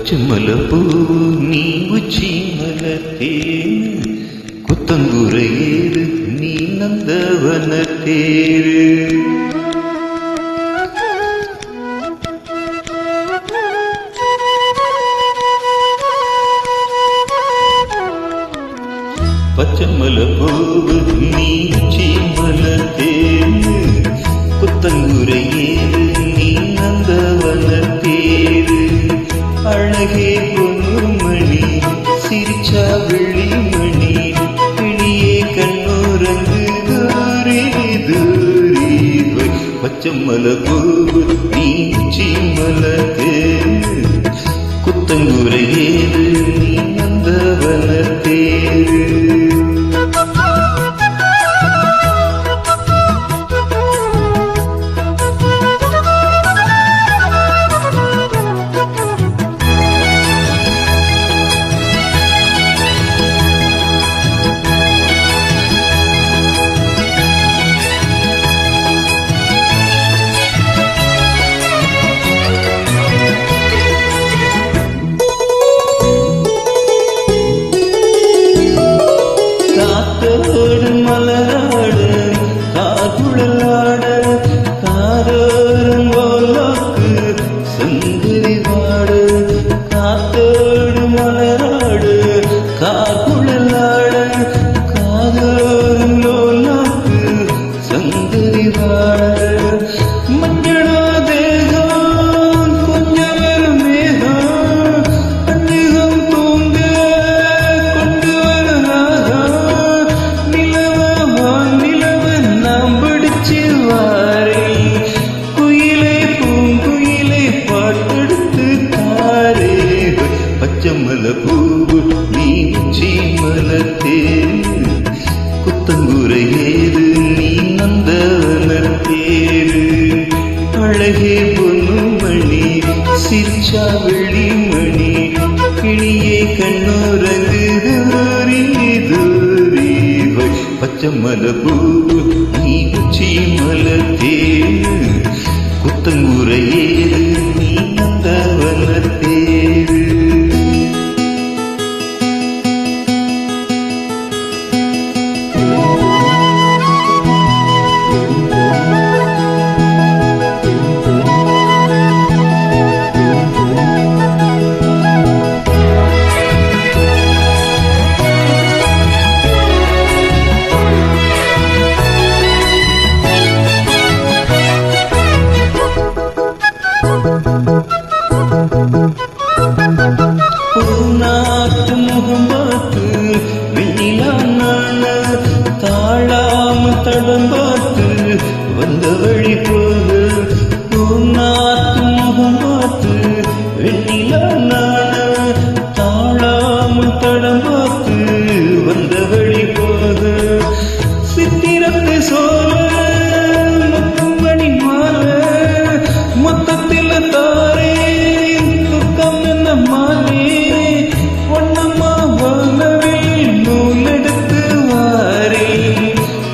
பச்சைமலப்பூ நீ உச்சி மலத்தேன் குத்தங்குறையேறு நீ நந்தவனத்தேரு பச்சைமலப்பூ நீ உச்சி மலத்தேன் குத்தங்குறையேறு நீ நந்தவனத்தேரு அழகே பொன்னுமணி சிரிச்சா வெள்ளிமணி கிளியே கண்ணூரங்கு தூரி தூரி பச்சைமலப்பூ நீ உச்சி மலத்தேரு குத்தங்குறையேறு நீ நந்தவனத்தேரு மலராடு காகுழலாட காரோரங்கோலோக்கு சங்கிரி வாடு காத்தோடு மலராடு காகுழலாட காரோரங்கோலோக்கு சங்கிரி வாடு மஞ்சளோ தேகம் கொஞ்சம் வரும் மேகம் அஞ்சுகம் தூங்க கொண்டு வரும் ராகம் நிலவ நாம் பிடிச்சு வாரே குயிலே பூங்குயிலே பாட்டெடுத்து தாரே பச்சைமலப்பூ நீ உச்சி மலத்தேரு குத்தங்குறையேறு நீ நந்தவனத்தேரு அழகே பொன்னுமணி சிரிச்சா வெள்ளிமணி கிளியே கண்ணூரங்கு தூரி தூரி பச்சைமலப்பூ நீ உச்சி மலத்தேரு குத்தங்குறையேறு நீ நந்தவனத்தேரு பூநாட்டு முகம் பார்த்து வெண்ணிலா நாண தாழாம தடம் பார்த்து வந்த வழி போது பூநாட்டு முகம் பார்த்து வெண்ணிலா நாண தாழாம தடம் பார்த்து வந்த வழி போது சித்திரத்தை சோழ மணி மாற மொத்தத்தில் தாரே துக்கம் என்ன மாறே ஒன்னம்மா வாழவில் நூலெடுத்து வாரே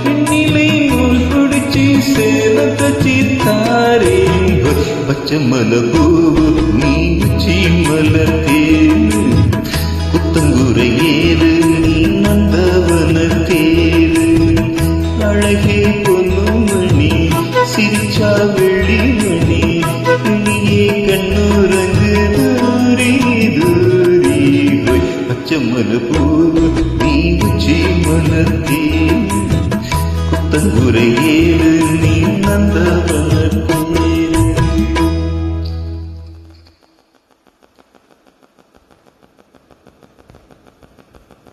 பின்னிலை நூல் பிடிச்சி சேல தச்சி தாரே பச்சைமலப்பூ நீ உச்சி மலத்தேரு குத்தங்குறையேறு நீ நந்தவனத்தேரு அழகே பொன்னுமணி சிரிச்சா வெள்ளிமணி கிளியே கண்ணூரங்கு தூரி தூரி பச்சைமலப்பூ நீ உச்சி மலத்தேரு குத்தங்குறையேறு நீ நந்தவனத்தேரு